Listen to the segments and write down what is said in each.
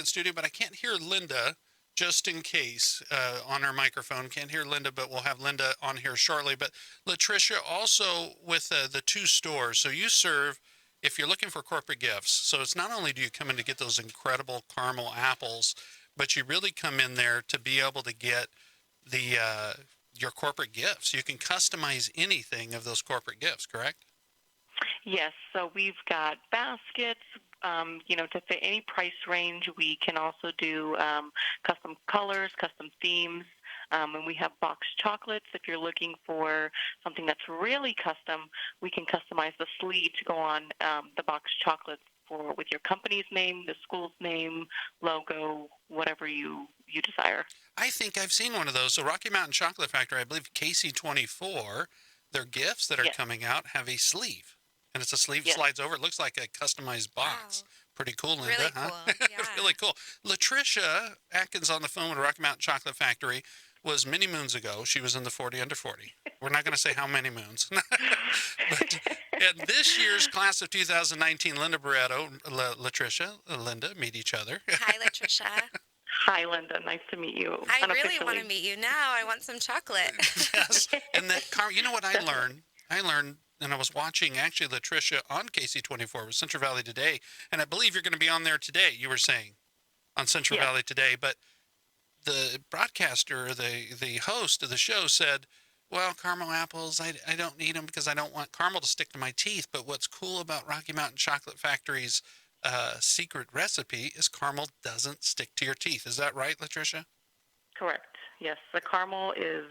in studio, but I can't hear Linda. Just in case on her microphone, can't hear Linda, but we'll have Linda on here shortly. But Latricia, also with the two stores, so you serve if you're looking for corporate gifts. So it's not only do you come in to get those incredible caramel apples, but you really come in there to be able to get the your corporate gifts. You can customize anything of those corporate gifts, correct? Yes, so we've got baskets, to fit any price range. We can also do custom colors, custom themes, and we have boxed chocolates. If you're looking for something that's really custom, we can customize the sleeve to go on the boxed chocolates for with your company's name, the school's name, logo, whatever you desire. I think I've seen one of those. So Rocky Mountain Chocolate Factory, I believe KC24, their gifts that are Yes, coming out have a sleeve. And it's a sleeve yes. slides over. It looks like a customized box. Wow. Pretty cool, Really Linda, huh? cool. Yeah. Really cool. Latricia Atkins on the phone with Rocky Mountain Chocolate Factory was many moons ago. She was in the 40 under 40. We're not going to say how many moons. But and this year's class of 2019, Linda Barreto, Latricia, Linda, meet each other. Hi, Latricia. Hi, Linda. Nice to meet you. I really want Unofficially. to meet you now. I want some chocolate. Yes. And that you know what I learned? I learned, and I was watching actually Latricia on KC24 with Central Valley Today, and I believe you're going to be on there today, you were saying, on Central Yes. Valley Today. But the broadcaster, the host of the show said, well, caramel apples, I don't need them because I don't want caramel to stick to my teeth. But what's cool about Rocky Mountain Chocolate Factory's secret recipe is caramel doesn't stick to your teeth. Is that right, Latricia? Correct. Yes, the caramel is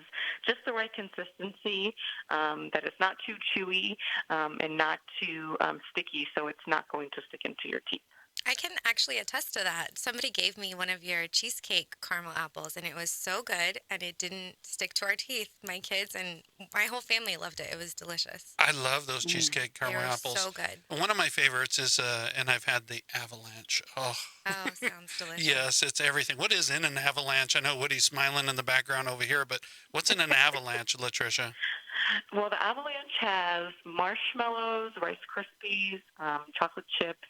just the right consistency. That it's not too chewy and not too sticky, so it's not going to stick into your teeth. I can actually attest to that. Somebody gave me one of your cheesecake caramel apples, and it was so good, and it didn't stick to our teeth. My kids and my whole family loved it. It was delicious. I love those Mm. cheesecake They caramel were apples. so good. One of my favorites is, and I've had the avalanche. Oh, Oh, sounds delicious. yes, it's everything. What is in an avalanche? I know Woody's smiling in the background over here, but what's in an avalanche, Latricia? Well, the avalanche has marshmallows, Rice Krispies, chocolate chips,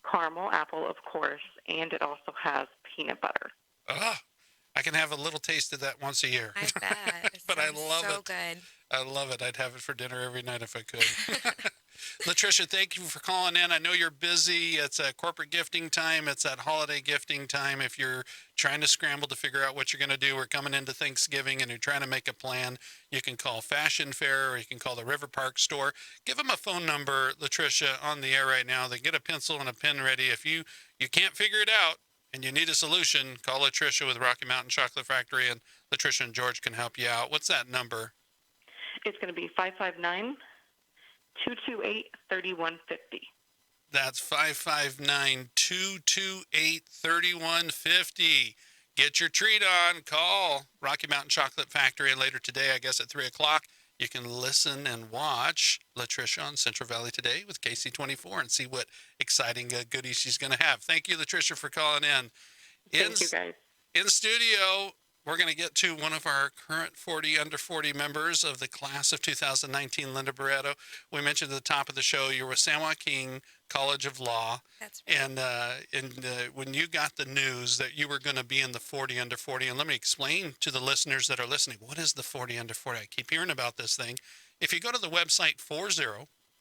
caramel apple, of course, and it also has peanut butter. Oh, I can have a little taste of that once a year. I bet. It But I sounds love so it. good. I love it. I'd have it for dinner every night if I could. Latricia, thank you for calling in. I know you're busy. It's a corporate gifting time. It's that holiday gifting time. If you're trying to scramble to figure out what you're going to do, we're coming into Thanksgiving and you're trying to make a plan, you can call Fashion Fair or you can call the River Park store. Give them a phone number, Latricia, on the air right now. They get a pencil and a pen ready. If you can't figure it out and you need a solution, call Latricia with Rocky Mountain Chocolate Factory, and Latricia and George can help you out. What's that number? It's going to be 559-228-3150. That's 559-228-3150. Get your treat on. Call Rocky Mountain Chocolate Factory. And later today, I guess at 3 o'clock, you can listen and watch Latricia on Central Valley Today with KC24 and see what exciting goodies she's going to have. Thank you, Latricia, for calling in. Thank you, guys. In studio, we're going to get to one of our current 40 under 40 members of the class of 2019, Linda Barreto. We mentioned at the top of the show you were with San Joaquin College of Law. That's right. And when you got the news that you were going to be in the 40 under 40, and let me explain to the listeners that are listening, what is the 40 under 40? I keep hearing about this thing. If you go to the website 40,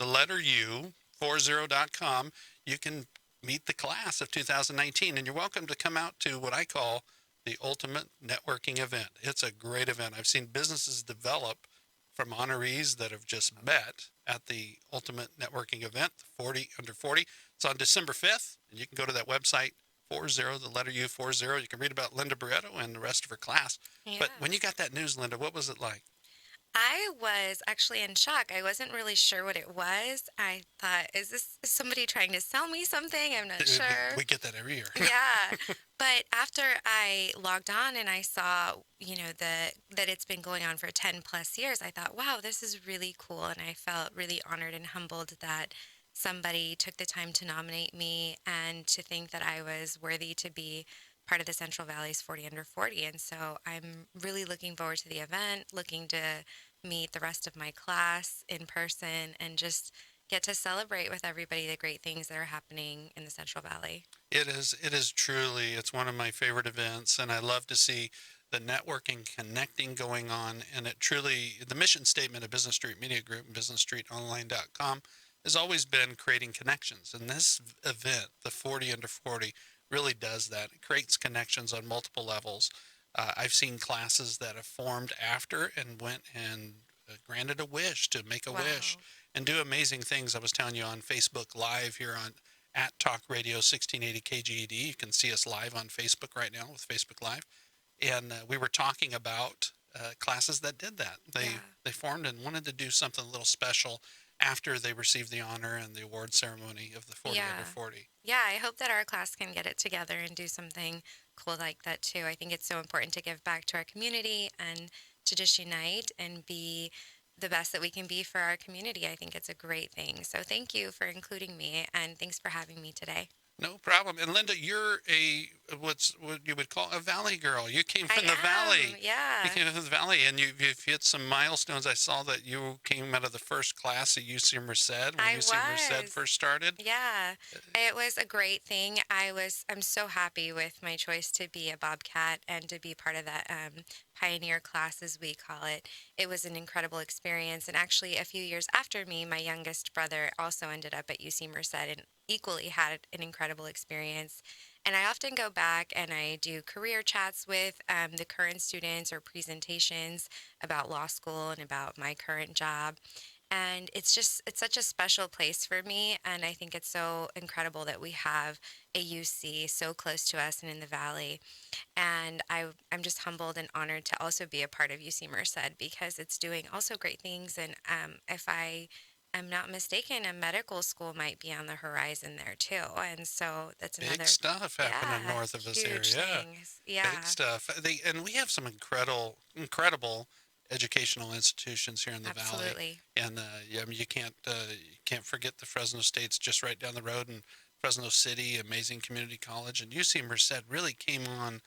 the letter U, 40.com, you can meet the class of 2019, and you're welcome to come out to what I call the ultimate networking event. It's a great event. I've seen businesses develop from honorees that have just met at the ultimate networking event, the 40 under 40. It's on December 5th, and you can go to that website, 40, the letter U, 40. You can read about Linda Barreto and the rest of her class. Yeah. But when you got that news, Linda, what was it like? I was actually in shock. I wasn't really sure what it was. I thought, is this somebody trying to sell me something? I'm not sure. We get that every year. Yeah. But after I logged on and I saw, that it's been going on for 10 plus years, I thought, wow, this is really cool. And I felt really honored and humbled that somebody took the time to nominate me and to think that I was worthy to be part of the Central Valley's 40 under 40. And so I'm really looking forward to the event, looking to meet the rest of my class in person and just get to celebrate with everybody the great things that are happening in the Central Valley. It is. It is truly. It's one of my favorite events, and I love to see the networking, connecting going on. And it truly, the mission statement of Business Street Media Group and BusinessStreetOnline.com has always been creating connections. And this event, the 40 Under 40, really does that. It creates connections on multiple levels. I've seen classes that have formed after and went and granted a wish to make a wish Wow. and do amazing things. I was telling you on Facebook Live here on at Talk Radio 1680 KGED. You can see us live on Facebook right now with Facebook Live. And we were talking about classes that did that. Yeah. They formed and wanted to do something a little special after they received the honor and the award ceremony of the 40 Yeah. Under 40. Yeah, I hope that our class can get it together and do something cool like that too. I think it's so important to give back to our community and to just unite and be the best that we can be for our community. I think it's a great thing. So thank you for including me and thanks for having me today. No problem. And Linda, you're what you would call a valley girl. You came from I the valley. am, yeah. You came from the valley, and you've hit some milestones. I saw that you came out of the first class at UC Merced when I UC Merced was. first started. Yeah, it was a great thing. I'm so happy with my choice to be a Bobcat and to be part of that pioneer class, as we call it. It was an incredible experience. And actually, a few years after me, my youngest brother also ended up at UC Merced and equally had an incredible experience. And I often go back and I do career chats with the current students or presentations about law school and about my current job. And it's such a special place for me. And I think it's so incredible that we have a UC so close to us and in the Valley. And I'm just humbled and honored to also be a part of UC Merced because it's doing also great things. And if I am not mistaken, a medical school might be on the horizon there too. And so that's another Big stuff happening yeah, north of this huge area. things. Yeah. Big stuff. And we have some incredible educational institutions here in the valley. Absolutely. And yeah, I mean, you can't forget the Fresno State's just right down the road, and Fresno City, amazing community college, and UC Merced really came on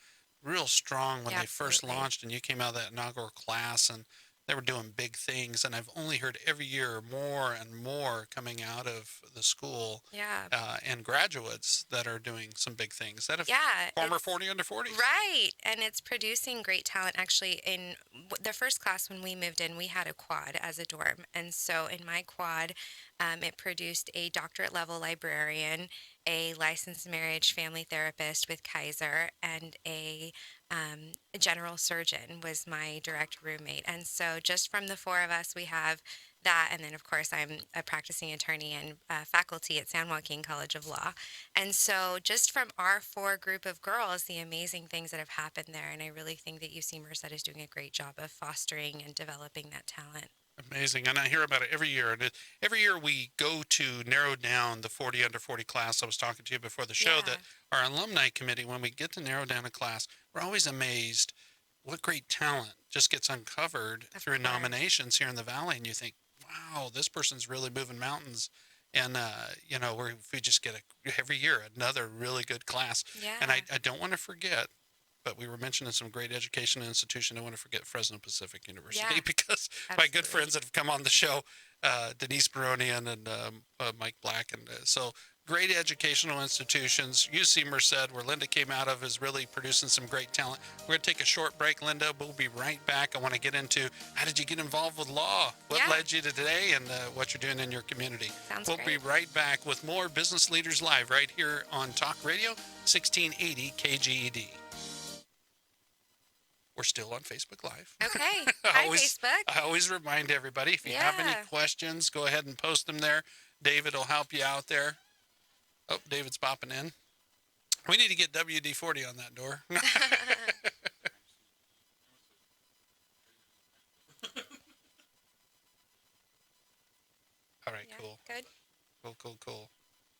real strong when Yeah, they first absolutely. launched, and you came out of that inaugural class, and they were doing big things. And I've only heard every year more and more coming out of the school Yeah. and graduates that are doing some big things. That have Yeah. former it's- 40 under 40. Right. And it's producing great talent. Actually, in the first class when we moved in, we had a quad as a dorm. And so in my quad, it produced a doctorate level librarian, a licensed marriage family therapist with Kaiser, and a general surgeon was my direct roommate. And so just from the four of us, we have that. And then, of course, I'm a practicing attorney and faculty at San Joaquin College of Law. And so, just from our four group of girls, the amazing things that have happened there. And I really think that UC Merced is doing a great job of fostering and developing that talent. Amazing. And I hear about it every year. And every year we go to narrow down the 40 under 40 class. I was talking to you before the show Yeah. that our alumni committee, when we get to narrow down a class, we're always amazed what great talent just gets uncovered Of through course. nominations here in the valley. And you think, wow, this person's really moving mountains. And, if we just get every year another really good class. Yeah. And I don't want to forget, but we were mentioning some great education institution. I want to forget Fresno Pacific University Yeah, because my good absolutely. friends that have come on the show, Denise Baronian and Mike Black. And so great educational institutions. UC Merced, where Linda came out of, is really producing some great talent. We're going to take a short break, Linda. We'll be right back. I want to get into how did you get involved with law? What Yeah. led you to today and what you're doing in your community? Sounds We'll great. be right back with more Business Leaders Live right here on Talk Radio 1680 KGED. We're still on Facebook Live. Okay. I Hi, always- Facebook. I always remind everybody, if you have any Yeah. questions, go ahead and post them there. David will help you out there. Oh, David's popping in. We need to get WD-40 on that door. All right, Yeah, cool. Good. Cool.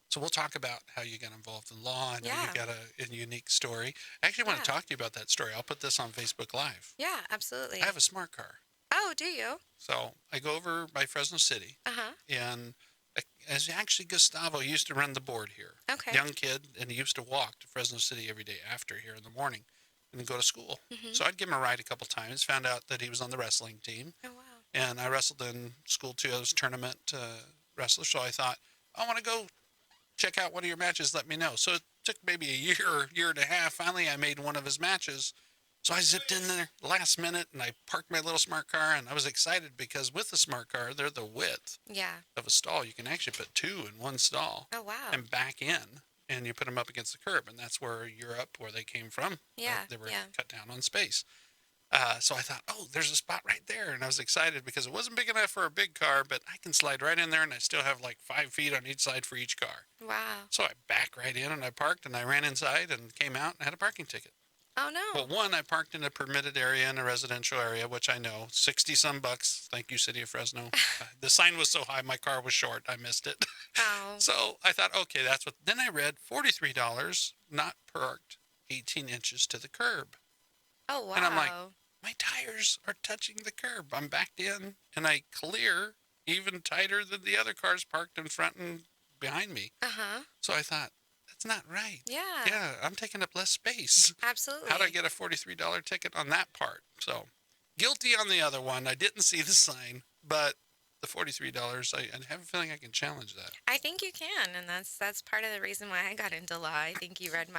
So we'll talk about how you got involved in law. I know Yeah. you got a unique story. I actually want to Yeah. talk to you about that story. I'll put this on Facebook Live. Yeah, absolutely. I have a smart car. Oh, do you? So I go over by Fresno City, Uh huh. and as actually Gustavo used to run the board here. Okay. Young kid, and he used to walk to Fresno City every day after here in the morning and then go to school. Mhm. So I'd give him a ride a couple times, found out that he was on the wrestling team, Oh, wow. and I wrestled in school too. I was tournament wrestler. So I thought, I want to go check out one of your matches. Let me know. So it took maybe a year and a half. Finally, I made one of his matches. So I zipped in there last minute and I parked my little smart car, and I was excited because with the smart car, they're the width Yeah. of a stall. You can actually put two in one stall Oh, wow. and back in, and you put them up against the curb. And that's where Europe, where they came from. Yeah, They were yeah. cut down on space. So I thought, oh, there's a spot right there. And I was excited because it wasn't big enough for a big car, but I can slide right in there and I still have like 5 feet on each side for each car. Wow. So I backed right in and I parked and I ran inside and came out and had a parking ticket. Oh, no. Well, one, I parked in a permitted area in a residential area, which I know, 60 some bucks. Thank you, City of Fresno. The sign was so high, my car was short. I missed it. Oh. So I thought, okay, that's what. Then I read $43, not parked 18 inches to the curb. Oh, wow. And I'm like, my tires are touching the curb. I'm backed in and I clear even tighter than the other cars parked in front and behind me. Uh-huh. So I thought, that's not right. Yeah. Yeah, I'm taking up less space. Absolutely. How'd I get a $43 ticket on that part? So guilty on the other one. I didn't see the sign, but the $43, I have a feeling I can challenge that. I think you can, and that's part of the reason why I got into law. I think you read the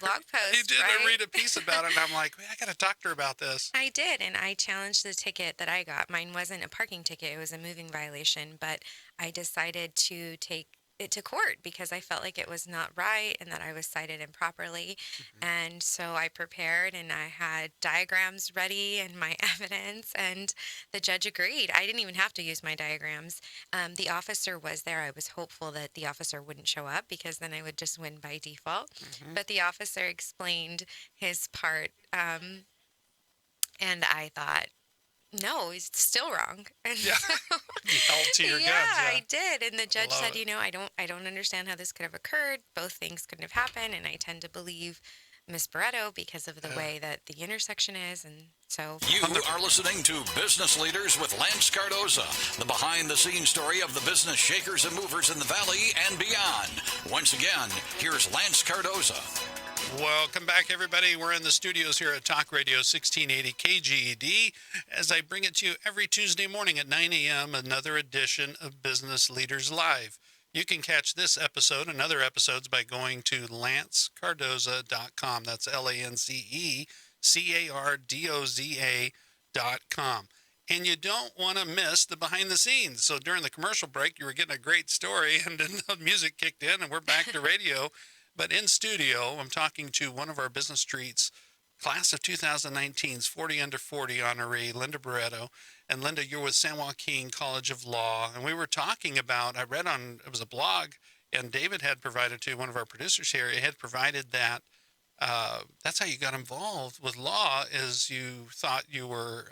blog post, You did. right? I read a piece about it, and I'm like, wait, I got to talk to her about this. I did, and I challenged the ticket that I got. Mine wasn't a parking ticket, it was a moving violation, but I decided to take it to court because I felt like it was not right and that I was cited improperly. And so I prepared and I had diagrams ready and my evidence, and the judge agreed. I didn't even have to use my diagrams. The officer was there. I was hopeful that the officer wouldn't show up because then I would just win by default. But the officer explained his part, and I thought, no, he's still wrong. And Yeah. You held to your yeah, guns. I did. And the judge Love said, it. I don't understand how this could have occurred. Both things couldn't have happened, and I tend to believe Miss Barretto because of the way that the intersection is, and so You are listening to Business Leaders with Lance Cardoza, the behind-the-scenes story of the business shakers and movers in the Valley and beyond. Once again, here's Lance Cardoza. Welcome back, everybody. We're in the studios here at Talk Radio 1680 KGED as I bring it to you every Tuesday morning at 9 a.m., another edition of Business Leaders Live. You can catch this episode and other episodes by going to lancecardoza.com. That's LanceCardoza.com. And you don't want to miss the behind the scenes. So during the commercial break, you were getting a great story, and then the music kicked in, and we're back to radio. But in studio, I'm talking to one of our Business Streets class of 2019's 40 Under 40 honoree, Linda Barretto. And Linda, you're with San Joaquin College of Law. And we were talking about, I read on, it was a blog, and David had provided to one of our producers here, it had provided that that's how you got involved with law, is you thought you were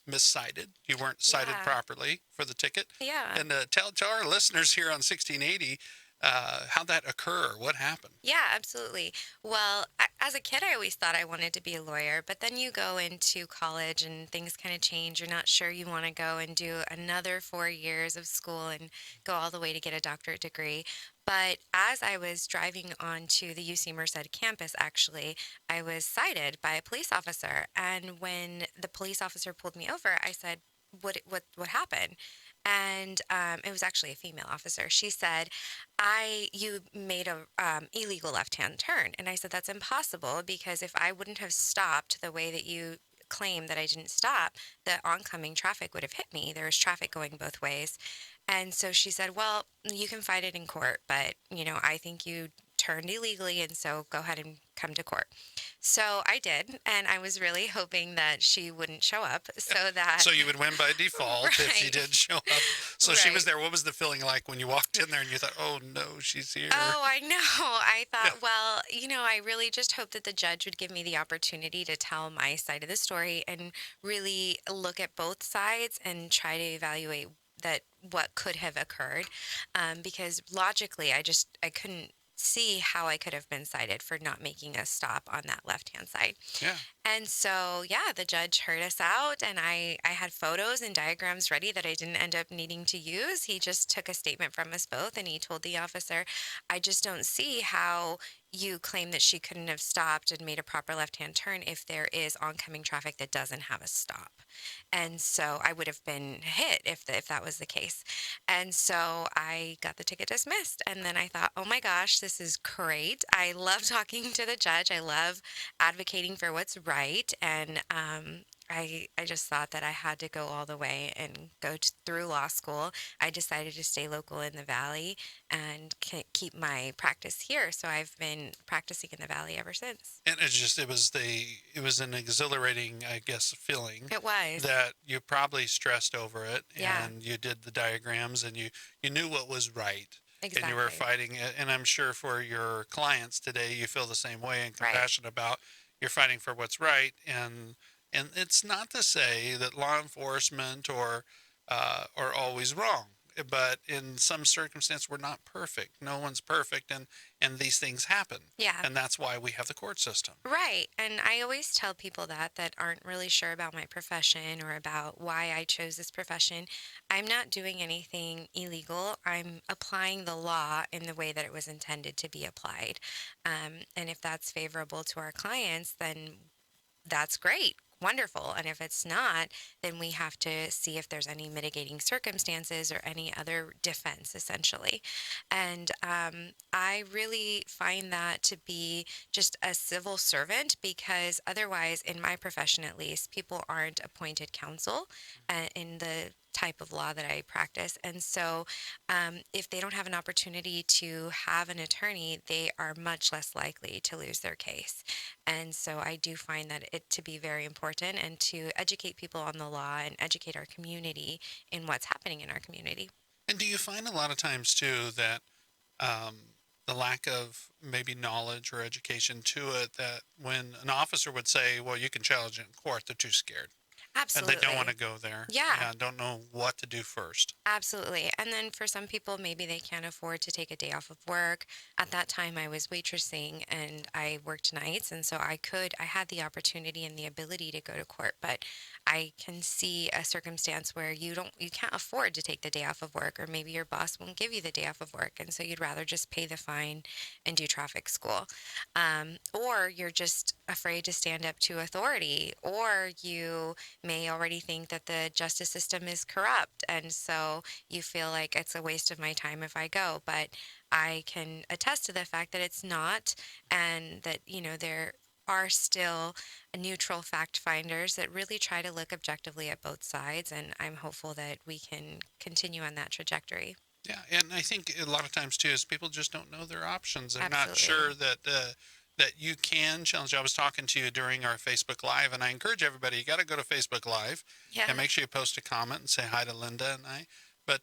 miscited. You weren't cited Yeah. properly for the ticket. yeah. And tell our listeners here on 1680, how'd that occur? What happened? Yeah, absolutely. Well, as a kid, I always thought I wanted to be a lawyer, but then you go into college and things kind of change. You're not sure you want to go and do another 4 years of school and go all the way to get a doctorate degree. But as I was driving onto the UC Merced campus, actually, I was cited by a police officer. And when the police officer pulled me over, I said, what happened? And it was actually a female officer. She said, you made a illegal left-hand turn. And I said, that's impossible, because if I wouldn't have stopped the way that you claim that I didn't stop, the oncoming traffic would have hit me. There was traffic going both ways. And so she said, well, you can fight it in court, but, I think you turned illegally, and so go ahead and come to court. So I did, and I was really hoping that she wouldn't show up so that... So you would win by default if she Right. did show up. So she was Right. there. What was the feeling like when you walked in there and you thought, oh, no, she's here? Oh, I know. I thought, well, I really just hoped that the judge would give me the opportunity to tell my side of the story and really look at both sides and try to evaluate what could have occurred. Because logically, I couldn't see how I could have been cited for not making a stop on that left-hand side. Yeah. And so, the judge heard us out, and I had photos and diagrams ready that I didn't end up needing to use. He just took a statement from us both, and he told the officer, I just don't see how you claim that she couldn't have stopped and made a proper left-hand turn if there is oncoming traffic that doesn't have a stop. And so I would have been hit if that was the case. And so I got the ticket dismissed. And then I thought, oh my gosh, this is great. I love talking to the judge. I love advocating for what's right. And I just thought that I had to go all the way and go through law school. I decided to stay local in the Valley and keep my practice here. So I've been practicing in the Valley ever since. And it was an exhilarating, I guess, feeling It was. that you probably stressed over it, Yeah. and you did the diagrams, and you knew what was right. Exactly. And you were fighting it. And I'm sure for your clients today, you feel the same way and Right. compassionate about you're fighting for what's right. And it's not to say that law enforcement are always wrong, but in some circumstances, we're not perfect. No one's perfect, and these things happen. Yeah. And that's why we have the court system. Right. And I always tell people that aren't really sure about my profession or about why I chose this profession. I'm not doing anything illegal. I'm applying the law in the way that it was intended to be applied. And if that's favorable to our clients, then that's great. Wonderful. And if it's not, then we have to see if there's any mitigating circumstances or any other defense, essentially. And I really find that to be just a civil servant, because otherwise, in my profession at least, people aren't appointed counsel in the type of law that I practice. And so if they don't have an opportunity to have an attorney, they are much less likely to lose their case. And so I do find that it to be very important, and to educate people on the law and educate our community in what's happening in our community. And do you find a lot of times too that the lack of maybe knowledge or education to it, that when an officer would say, well, you can challenge it in court, they're too scared Absolutely. and they don't want to go there. Yeah. And don't know what to do first. Absolutely. And then for some people, maybe they can't afford to take a day off of work. At that time, I was waitressing and I worked nights. And so I had the opportunity and the ability to go to court. But I can see a circumstance where you can't afford to take the day off of work, or maybe your boss won't give you the day off of work. And so you'd rather just pay the fine and do traffic school. Or you're just afraid to stand up to authority, or you may already think that the justice system is corrupt, and so you feel like it's a waste of my time if I go. But I can attest to the fact that it's not, and that there are still neutral fact finders that really try to look objectively at both sides, and I'm hopeful that we can continue on that trajectory. Yeah, and I think a lot of times too is people just don't know their options. They're not Absolutely. sure that you can challenge. I was talking to you during our Facebook Live, and I encourage everybody, you got to go to Facebook Live Yeah. and make sure you post a comment and say hi to Linda and I. But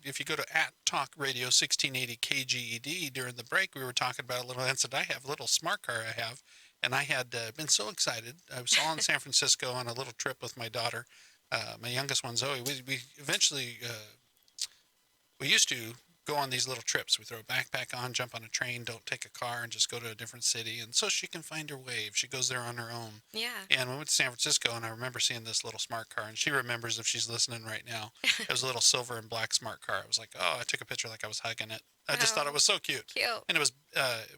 if you go to @Talk Radio 1680 KGED, during the break, we were talking about a little incident I have, a little smart car I have, and I had been so excited. I was all in San Francisco on a little trip with my daughter, my youngest one, Zoe. We eventually... we used to go on these little trips. We throw a backpack on, jump on a train, don't take a car, and just go to a different city. And so she can find her way if she goes there on her own. Yeah. And we went to San Francisco, and I remember seeing this little smart car. And she remembers, if she's listening right now, it was a little silver and black smart car. I was like, oh, I took a picture like I was hugging it. I just thought it was so cute. Cute. And it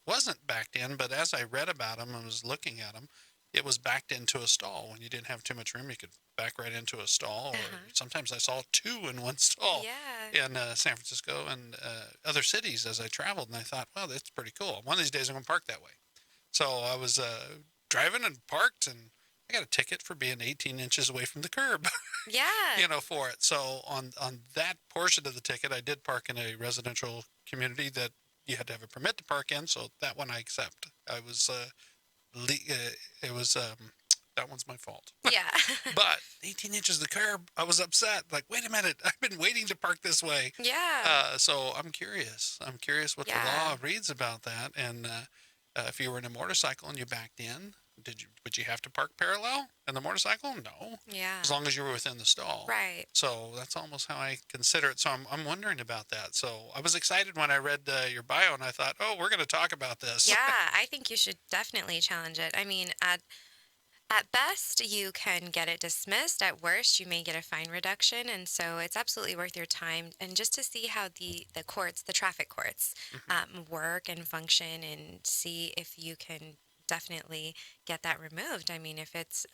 wasn't backed in, but as I read about them and was looking at them, it was backed into a stall. When you didn't have too much room, you could back right into a stall. Or sometimes I saw two in one stall Yeah. in San Francisco and other cities as I traveled. And I thought, wow, that's pretty cool. One of these days I'm going to park that way. So I was driving and parked, and I got a ticket for being 18 inches away from the curb, Yeah. for it. So on that portion of the ticket, I did park in a residential community that you had to have a permit to park in. So that one I accept. I was... that one's my fault. Yeah. But 18 inches of the curb, I was upset. Like, wait a minute, I've been waiting to park this way. Yeah. So I'm curious. I'm curious what the law reads about that. And if you were in a motorcycle and you backed in, would you have to park parallel in the motorcycle? No. Yeah. As long as you were within the stall. Right. So that's almost how I consider it. So I'm wondering about that. So I was excited when I read your bio, and I thought, oh, we're going to talk about this. Yeah, I think you should definitely challenge it. I mean, At best, you can get it dismissed. At worst, you may get a fine reduction. And so it's absolutely worth your time. And just to see how the courts, the traffic courts, work and function and see if you can definitely get that removed. I mean, if it's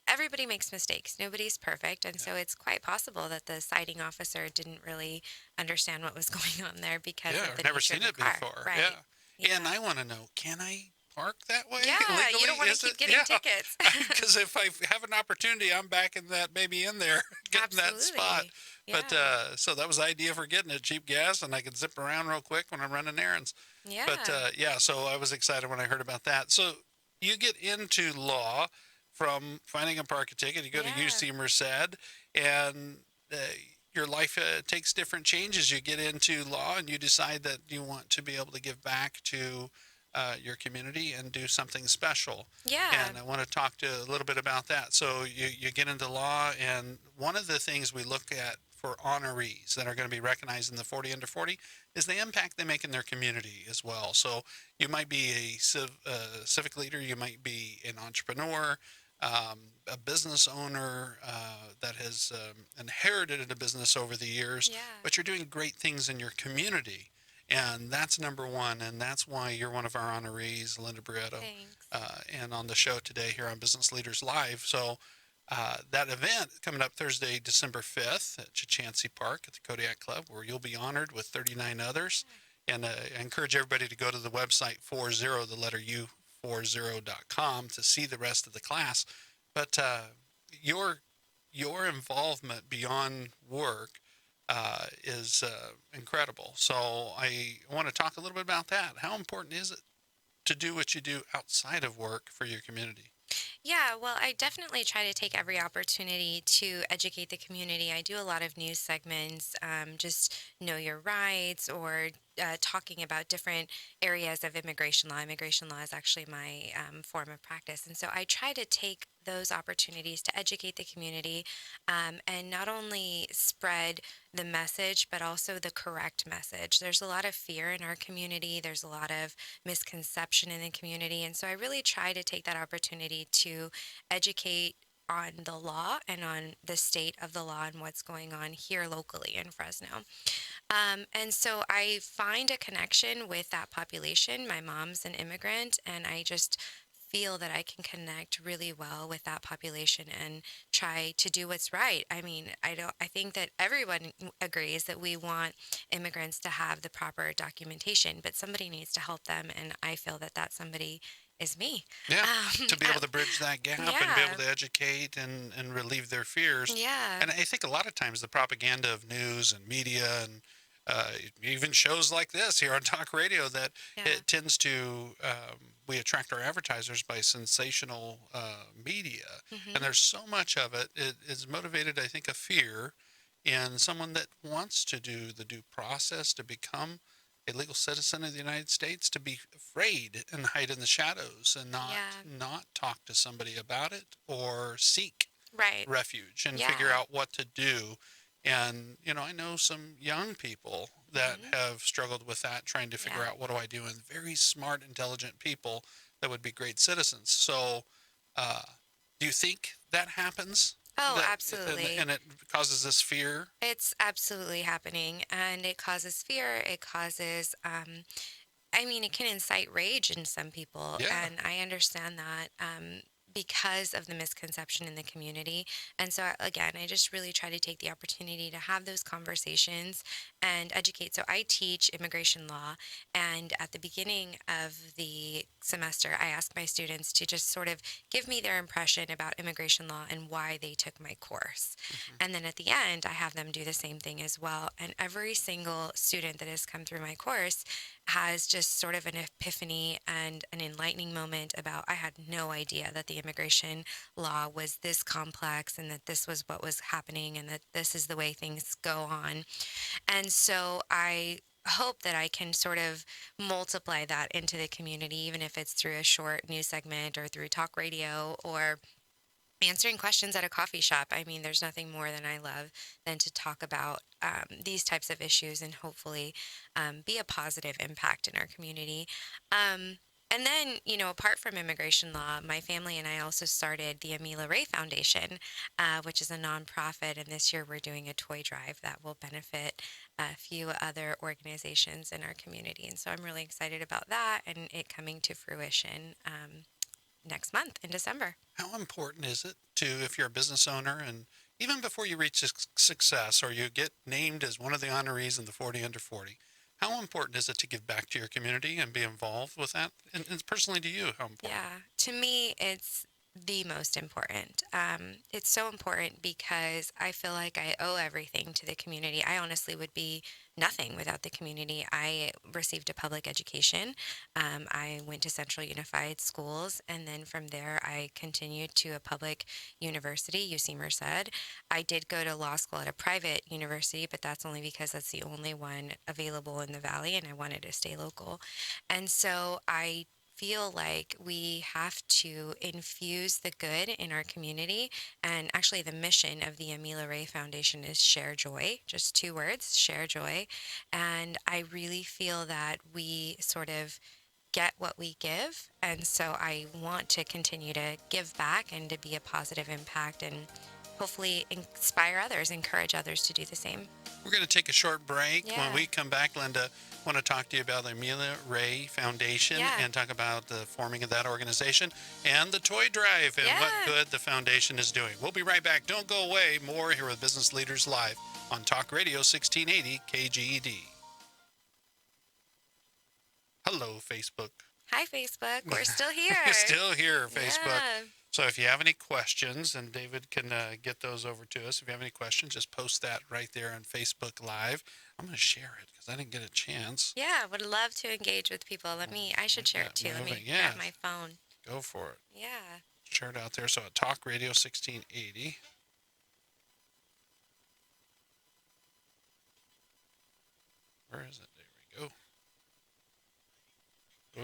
everybody makes mistakes, nobody's perfect. And so it's quite possible that the citing officer didn't really understand what was going on there because Yeah, of I've the never nature seen of it the car. before. Right. Yeah. And I want to know, can I park that way Yeah, legally? you don't want Is to keep it? getting Yeah. tickets. Because if I have an opportunity, I'm backing that baby in there, getting that spot. Absolutely. But Yeah. so that was the idea for getting it, cheap gas, and I could zip around real quick when I'm running errands. But Yeah. yeah, so I was excited when I heard about that. So you get into law from finding a parking ticket. You go to Yeah. UC Merced, and your life takes different changes. You get into law, and you decide that you want to be able to give back to your community and do something special. Yeah. And I want to talk to a little bit about that. So you get into law, and one of the things we look at for honorees that are going to be recognized in the 40 under 40 is the impact they make in their community as well. So you might be a civic leader, you might be an entrepreneur, a business owner that has inherited a business over the years, Yeah. but you're doing great things in your community. And that's number one. And that's why you're one of our honorees, Linda Brietto, Thanks. and on the show today here on Business Leaders Live. So that event coming up Thursday, December 5th at Chachansey Park at the Kodiak Club, where you'll be honored with 39 others. And I encourage everybody to go to the website 40, the letter U, 40.com to see the rest of the class. But your involvement beyond work is incredible. So I want to talk a little bit about that. How important is it to do what you do outside of work for your community? Yeah, well, I definitely try to take every opportunity to educate the community. I do a lot of news segments, just know your rights, or talking about different areas of immigration law. Immigration law is actually my form of practice. And so I try to take those opportunities to educate the community and not only spread the message, but also the correct message. There's a lot of fear in our community, there's a lot of misconception in the community. And so I really try to take that opportunity to educate on the law and on the state of the law and what's going on here locally in Fresno. And so I find a connection with that population. My mom's an immigrant, and I just feel that I can connect really well with that population and try to do what's right. I mean, I think that everyone agrees that we want immigrants to have the proper documentation, but somebody needs to help them, and I feel that that somebody is me. Yeah, Um, to be able to bridge that gap and be yeah. able to educate and relieve their fears. Yeah. And I think a lot of times the propaganda of news and media and even shows like this here on talk radio that Yeah. it tends to we attract our advertisers by sensational media, and Hmm. there's so much of it. It is motivated, I think, a fear in someone that wants to do the due process to become a legal citizen of the United States, to be afraid and hide in the shadows and Yeah. not talk to somebody about it or seek Right. refuge and Yeah. figure out what to do. And I know some young people that Hmm. have struggled with that, trying to figure Yeah. out what do I do, and very smart, intelligent people that would be great citizens. So uh, do you think that happens? Oh, That absolutely. and it causes this fear? It's absolutely happening, and it causes fear. It causes, I mean, it can incite rage in some people, Yeah. and I understand that because of the misconception in the community. And so, again, I just really try to take the opportunity to have those conversations and educate. So, I teach immigration law, and at the beginning of the semester, I ask my students to just sort of give me their impression about immigration law and why they took my course. Hmm. And then at the end, I have them do the same thing as well. And every single student that has come through my course has just sort of an epiphany and an enlightening moment about I had no idea that the immigration law was this complex and that this was what was happening and that this is the way things go on. And so I hope that I can sort of multiply that into the community, even if it's through a short news segment or through talk radio or answering questions at a coffee shop. I mean, there's nothing more than I love than to talk about these types of issues and hopefully be a positive impact in our community. Um, And then, apart from immigration law, my family and I also started the Amila Ray Foundation, which is a nonprofit. And this year we're doing a toy drive that will benefit a few other organizations in our community. And so I'm really excited about that and it coming to fruition next month in December. How important is it to, if you're a business owner, and even before you reach success or you get named as one of the honorees in the 40 under 40, how important is it to give back to your community and be involved with that? And personally to you, how important? Yeah, to me, it's the most important. It's so important because I feel like I owe everything to the community. I honestly would be nothing without the community. I received a public education. I went to Central Unified Schools, and then from there, I continued to a public university, UC Merced. I did go to law school at a private university, but that's only because that's the only one available in the Valley, and I wanted to stay local. And so I feel like we have to infuse the good in our community. And actually, the mission of the Amila Ray Foundation is share joy, just 2 words, share joy. And I really feel that we sort of get what we give. And so I want to continue to give back and to be a positive impact and hopefully inspire others, encourage others to do the same. We're going to take a short break. Yeah. When we come back, Linda, I want to talk to you about the Amila Ray Foundation and talk about the forming of that organization and the toy drive and what good the foundation is doing. We'll be right back. Don't go away. More here with Business Leaders Live on Talk Radio 1680 KGED. Hello, Facebook. Hi, Facebook. We're still here. We're still here, Facebook. Yeah. So if you have any questions, and David can get those over to us, if you have any questions, just post that right there on Facebook Live. I'm going to share it because I didn't get a chance. Yeah, would love to engage with people. I should share it too. Let me grab my phone. Go for it. Yeah. Share it out there. So at Talk Radio 1680. Where is it? There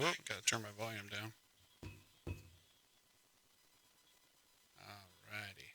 we go. Oh, got to turn my volume down. Alrighty.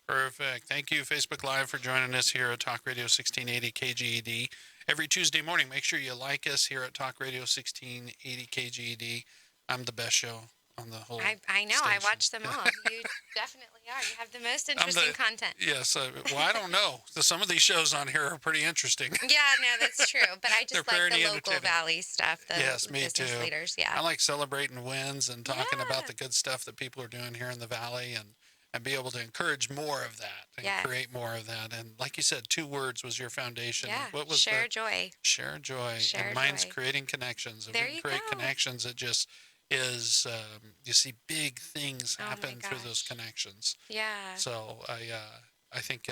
Perfect. Thank you, Facebook Live, for joining us here at Talk Radio 1680 KGED. Every Tuesday morning, make sure you like us here at Talk Radio 1680 KGED. I'm the best show on the whole I know. station. I watch them all. You definitely are. You have the most interesting content. Yes. Well, I don't know. Some of these shows on here are pretty interesting. Yeah, no, that's true. But I just like the local Valley stuff, the me business too. leaders. Yeah. I like celebrating wins and talking about the good stuff that people are doing here in the Valley and be able to encourage more of that and create more of that. And like you said, 2 words was your foundation. Yeah, what was share joy. Share joy. Share and mine's joy. creating connections. If there we you create go. connections, it just is, you see big things happen through those connections. Yeah. So I think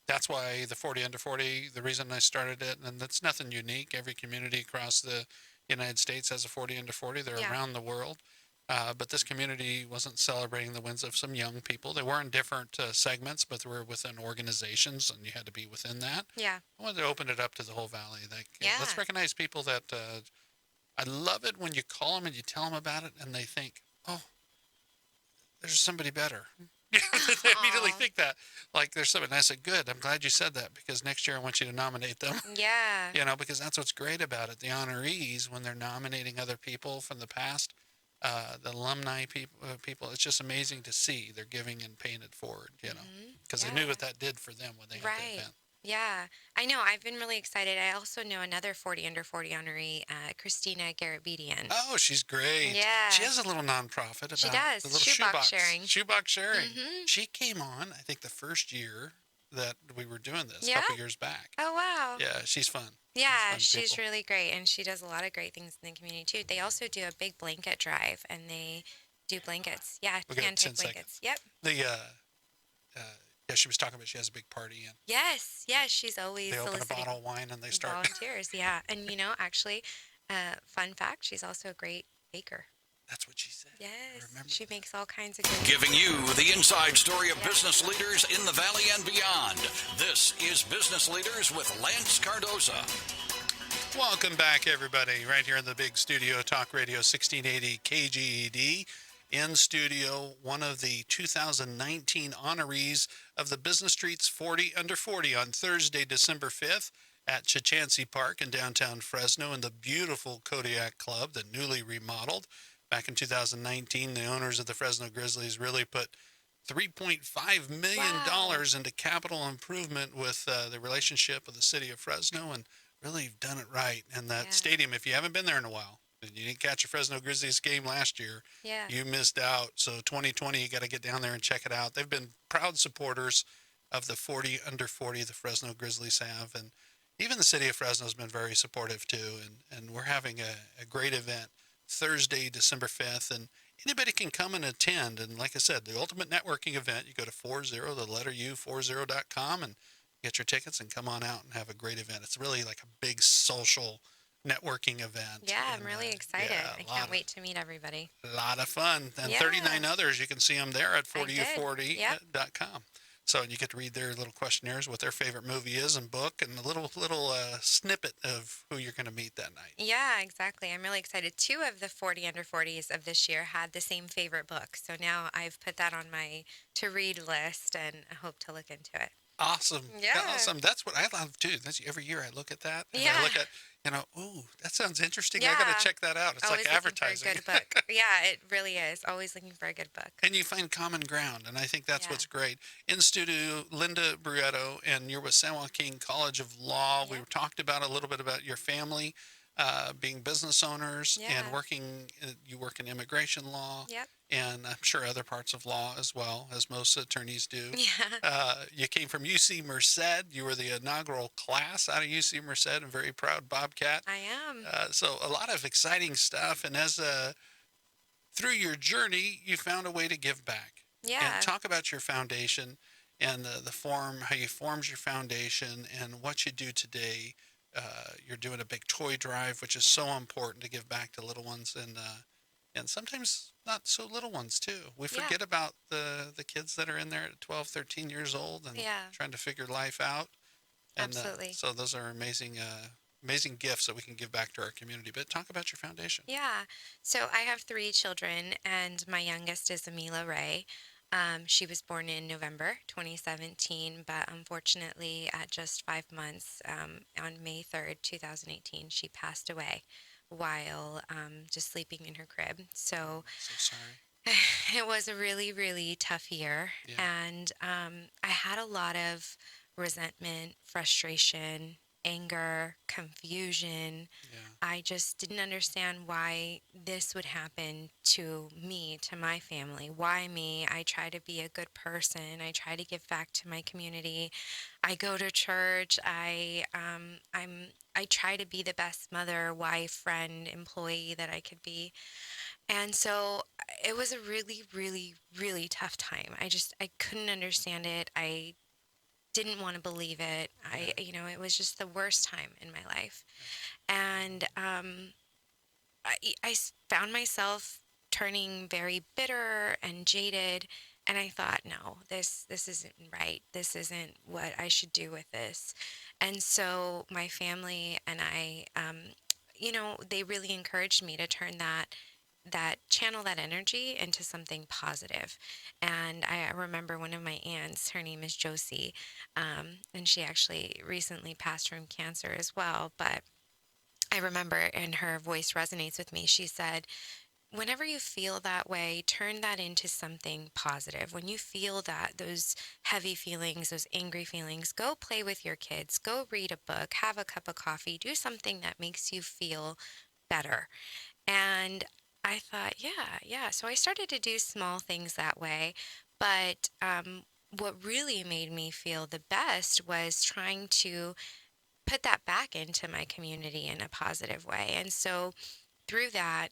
that's why the 40 under 40, the reason I started it, and that's nothing unique. Every community across the United States has a 40 under 40. They're around the world. But this community wasn't celebrating the wins of some young people. They were in different segments, but they were within organizations, and you had to be within that. Yeah. I wanted to open it up to the whole Valley. Let's recognize people that I love it when you call them and you tell them about it, and they think, oh, there's somebody better. They immediately think that. Like, there's somebody. And I said, good. I'm glad you said that because next year I want you to nominate them. Yeah. Because that's what's great about it. The honorees, when they're nominating other people from the past, the alumni people, it's just amazing to see they're giving and paying it forward, because they knew what that did for them when they had the event. Yeah, I know. I've been really excited. I also know another 40 under 40 honoree, Christina Garabedian. Oh, she's great. Yeah. She has a little nonprofit about She does. the little Shoebox sharing. Shoebox sharing. She came on, I think, the first year that we were doing this, a couple years back. Oh, wow. Yeah, she's fun. Yeah, she's really great, and she does a lot of great things in the community, too. They also do a big blanket drive, and they do blankets. Yeah, hand-type blankets. Yep. She was talking about she has a big party. And yes, she's always they open a soliciting bottle of wine and they start. volunteers, yeah. And, actually, fun fact, she's also a great baker. That's what she said. Yes, she makes all kinds of good. Giving you the inside story of business leaders in the Valley and beyond. This is Business Leaders with Lance Cardoza. Welcome back, everybody, right here in the big studio, Talk Radio 1680 KGED. in studio, one of the 2019 honorees of the Business Streets 40 Under 40 on Thursday, December 5th at Chachansey Park in downtown Fresno in the beautiful Kodiak Club, the newly remodeled. Back in 2019, the owners of the Fresno Grizzlies really put $3.5 million dollars into capital improvement with the relationship with the city of Fresno, and really done it right. And that stadium, if you haven't been there in a while, and you didn't catch a Fresno Grizzlies game last year, you missed out. So 2020, you got to get down there and check it out. They've been proud supporters of the 40 Under 40 the Fresno Grizzlies have, and even the city of Fresno has been very supportive too. And we're having a great event Thursday, December 5th, and anybody can come and attend. And like I said, the ultimate networking event, you go to 40, the letter U, 40.com, and get your tickets and come on out and have a great event. It's really like a big social networking event. Yeah, I'm really excited. I can't wait to meet everybody. A lot of fun. And 39 others, you can see them there at 40u40.com. So you get to read their little questionnaires, what their favorite movie is and book, and a little snippet of who you're going to meet that night. Yeah, exactly. I'm really excited. 2 of the 40 Under 40s of this year had the same favorite book. So now I've put that on my to-read list, and I hope to look into it. Awesome. Yeah. Awesome. That's what I love too. That's every year I look at that. And Yeah. I look at, ooh, that sounds interesting. Yeah. I got to check that out. It's Always like advertising. looking for a good book. Yeah, it really is. Always looking for a good book. And you find common ground. And I think that's what's great. In studio, Linda Bruetto, and you're with San Joaquin College of Law. We talked about a little bit about your family being business owners and working. You work in immigration law. Yep. And I'm sure other parts of law as well, as most attorneys do. Yeah. You came from UC Merced. You were the inaugural class out of UC Merced, and very proud Bobcat. I am. So a lot of exciting stuff. And as through your journey, you found a way to give back. Yeah. And talk about your foundation and how you formed your foundation and what you do today. You're doing a big toy drive, which is so important to give back to little ones and sometimes not so little ones too. We forget about the kids that are in there at 12, 13 years old and trying to figure life out. And, Absolutely. So those are amazing gifts that we can give back to our community. But talk about your foundation. Yeah. So I have 3 children, and my youngest is Amila Ray. She was born in November 2017, but unfortunately, at just 5 months, on May 3rd, 2018, she passed away while just sleeping in her crib. So sorry. it was a really, really tough year. Yeah. And I had a lot of resentment, frustration, anger, confusion. Yeah. I just didn't understand why this would happen to me, to my family. Why me? I try to be a good person. I try to give back to my community. I go to church. I try to be the best mother, wife, friend, employee that I could be. And so it was a really, really, really tough time. I couldn't understand it. I didn't want to believe it. It was just the worst time in my life. And I found myself turning very bitter and jaded. And I thought, no, this isn't right. This isn't what I should do with this. And so my family and I, they really encouraged me to turn that channel that energy into something positive. And I remember one of my aunts, her name is Josie, and she actually recently passed from cancer as well. But I remember, and her voice resonates with me, she said, whenever you feel that way, turn that into something positive. When you feel those heavy feelings, those angry feelings, go play with your kids, go read a book, have a cup of coffee, do something that makes you feel better. And I thought, yeah. So I started to do small things that way. But what really made me feel the best was trying to put that back into my community in a positive way. And so through that,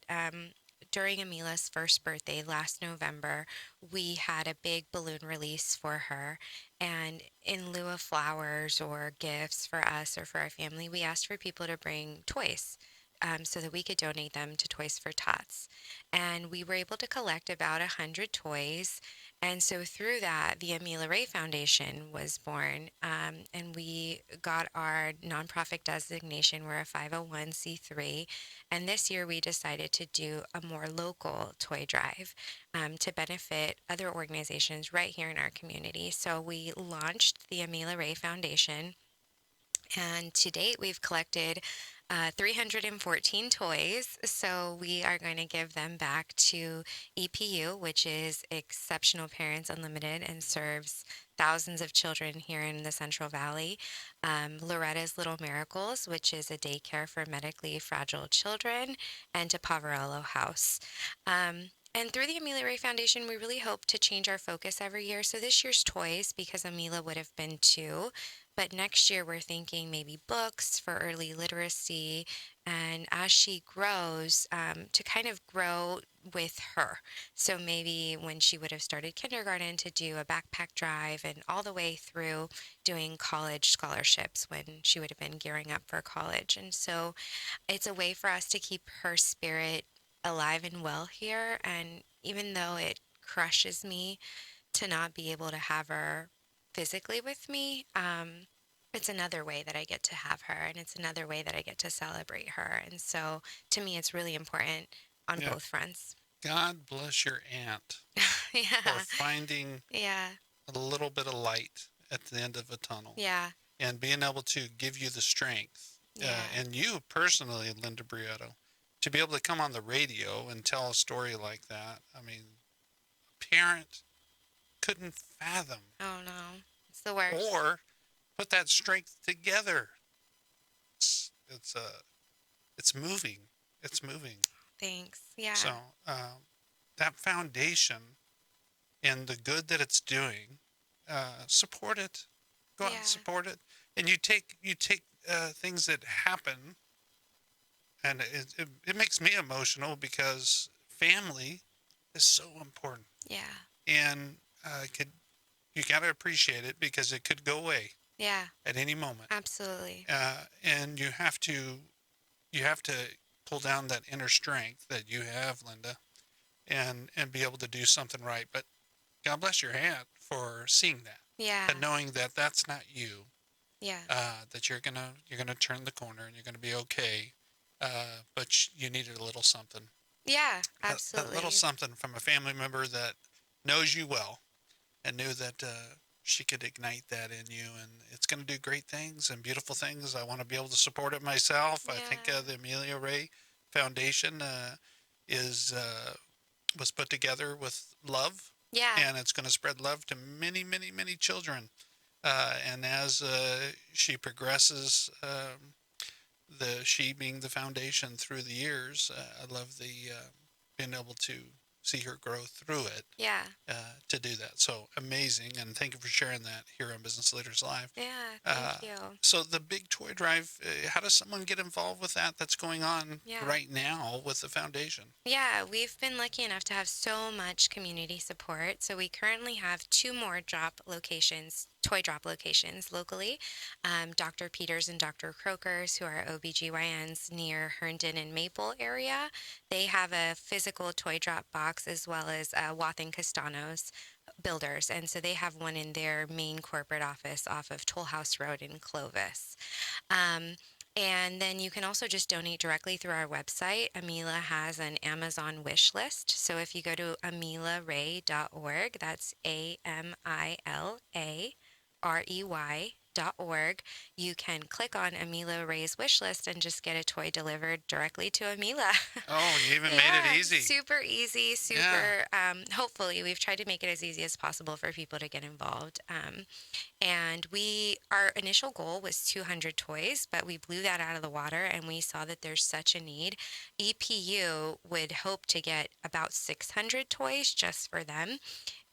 during Amila's first birthday last November, we had a big balloon release for her. And in lieu of flowers or gifts for us or for our family, we asked for people to bring toys. so that we could donate them to Toys for Tots. And we were able to collect about 100 toys. And so through that, the Amila Ray Foundation was born, and we got our nonprofit designation. We're a 501c3, and this year we decided to do a more local toy drive to benefit other organizations right here in our community. So we launched the Amila Ray Foundation, and to date, we've collected 314 toys. So we are going to give them back to EPU, which is Exceptional Parents Unlimited, and serves thousands of children here in the Central Valley. Loretta's Little Miracles, which is a daycare for medically fragile children, and to Poverello House. And through the Amila Ray Foundation, we really hope to change our focus every year. So this year's toys, because Amila would have been 2, but next year we're thinking maybe books for early literacy, and as she grows, to kind of grow with her. So maybe when she would have started kindergarten, to do a backpack drive, and all the way through doing college scholarships when she would have been gearing up for college. And so it's a way for us to keep her spirit alive and well here. And even though it crushes me to not be able to have her physically with me, it's another way that I get to have her, and it's another way that I get to celebrate her. And so to me, it's really important on Yeah. both fronts. God bless your aunt Yeah. for finding Yeah. a little bit of light at the end of a tunnel Yeah. and being able to give you the strength. Yeah. And you personally, Linda Briotto, to be able to come on the radio and tell a story like that. I mean, a parent couldn't fathom Oh, no. It's the worst. or put that strength together. It's moving. It's moving. Thanks. Yeah. So that foundation and the good that it's doing, support it. Go out Yeah. and support it. And you take things that happen, and it makes me emotional because family is so important, Yeah. and you got to appreciate it because it could go away Yeah. at any moment, Absolutely. and you have to pull down that inner strength that you have, Linda, and be able to do something right. But God bless your aunt for seeing that Yeah. and knowing that that's not you. Yeah. That you're gonna turn the corner and you're gonna be okay. But you needed a little something. Yeah. That Absolutely. little something from a family member that knows you well and knew that she could ignite that in you, and it's going to do great things and beautiful things. I want to be able to support it myself. I think Yeah. the Amelia Ray Foundation was put together with love, Yeah. and it's going to spread love to many, many, many children. And as she progresses, she being the foundation through the years, I love the being able to see her grow through it Yeah. to do that. So amazing, and thank you for sharing that here on Business Leaders Live. Yeah. Uh, Thank you. So the big toy drive, how does someone get involved with that? That's going on Yeah. right now with the foundation. Yeah, we've been lucky enough to have so much community support. So we currently have 2 more toy drop locations locally. Dr. Peters and Dr. Croker's, who are OBGYNs near Herndon and Maple area, they have a physical toy drop box, as well as Wathen Castano's Builders. And so they have one in their main corporate office off of Toll House Road in Clovis. And then you can also just donate directly through our website. Amila has an Amazon wish list. So if you go to amilaray.org, that's AMILAREY.org, you can click on Amila Ray's wish list and just get a toy delivered directly to Amila. Oh, you even made Yeah, it easy. Super easy, super, hopefully we've tried to make it as easy as possible for people to get involved. And our initial goal was 200 toys, but we blew that out of the water, and we saw that there's such a need. EPU would hope to get about 600 toys just for them.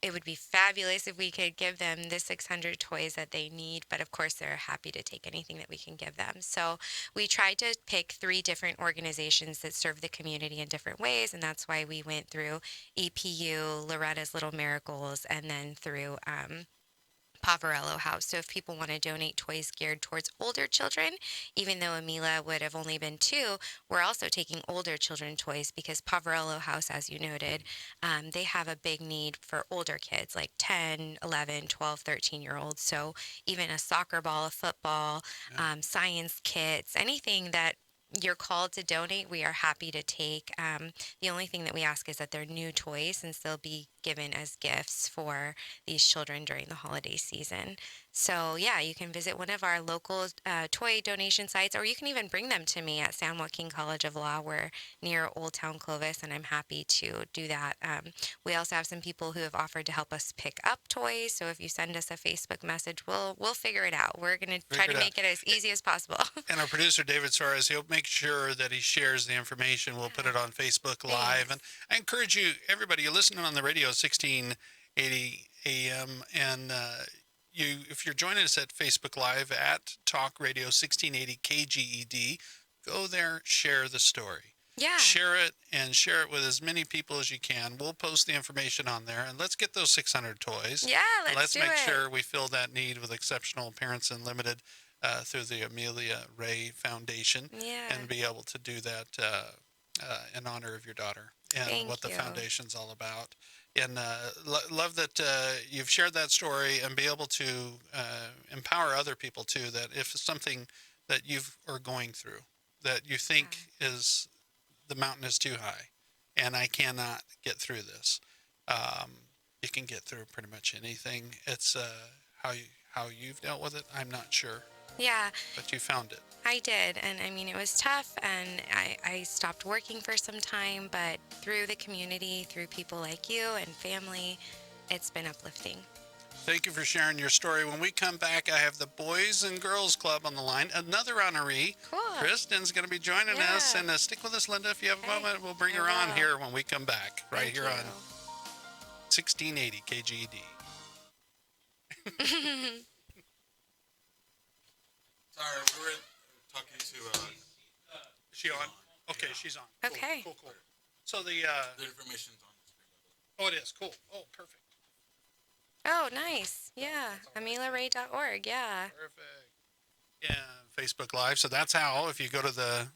It would be fabulous if we could give them the 600 toys that they need, but of course they're happy to take anything that we can give them. So we tried to pick 3 different organizations that serve the community in different ways, and that's why we went through EPU, Loretta's Little Miracles, and then through Pavarello House. So if people want to donate toys geared towards older children, even though Amila would have only been 2, we're also taking older children toys because Pavarello House, as you noted, they have a big need for older kids like 10, 11, 12, 13-year-olds. So even a soccer ball, a football, science kits, anything that you're called to donate, we are happy to take. The only thing that we ask is that they're new toys since they'll be given as gifts for these children during the holiday season. So, yeah, you can visit one of our local toy donation sites, or you can even bring them to me at San Joaquin College of Law. We're near Old Town Clovis, and I'm happy to do that. We also have some people who have offered to help us pick up toys. So if you send us a Facebook message, we'll figure it out. We're going to try to make it as easy as possible. And our producer, David Suarez, he'll make sure that he shares the information. We'll put it on Facebook Live. And I encourage you, everybody, you're listening on the radio, 1680 AM. And if you're joining us at Facebook Live at Talk Radio 1680 KGED, go there, share the story. Yeah. Share it and share it with as many people as you can. We'll post the information on there, and let's get those 600 toys. Yeah, let's do make it. sure we fill that need with Exceptional Parents Unlimited through the Amelia Ray Foundation, Yeah. and be able to do that in honor of your daughter and Thank what the you. foundation's all about. And love that you've shared that story and be able to empower other people too. That if it's something that you are going through that you think is the mountain is too high, and I cannot get through this, you can get through pretty much anything. It's how you've dealt with it. I'm not sure, Yeah. but you found it. I did. And I mean, it was tough and I stopped working for some time, but through the community, through people like you and family, it's been uplifting. Thank you for sharing your story. When we come back, I have the Boys and Girls Club on the line. Another honoree. Cool. Kristen's going to be joining us. And stick with us, Linda. If you have a moment, we'll bring her on here when we come back. Right Thank here you. on 1680 KGED. Sorry, we were talking to Is she on? Okay, she's on. Okay. Cool. So the information's on the screen. oh, it is cool. Oh, perfect. Oh, nice. Yeah. AmilaRay.org. Yeah. Perfect. Yeah, Facebook Live. So that's how, if you go to the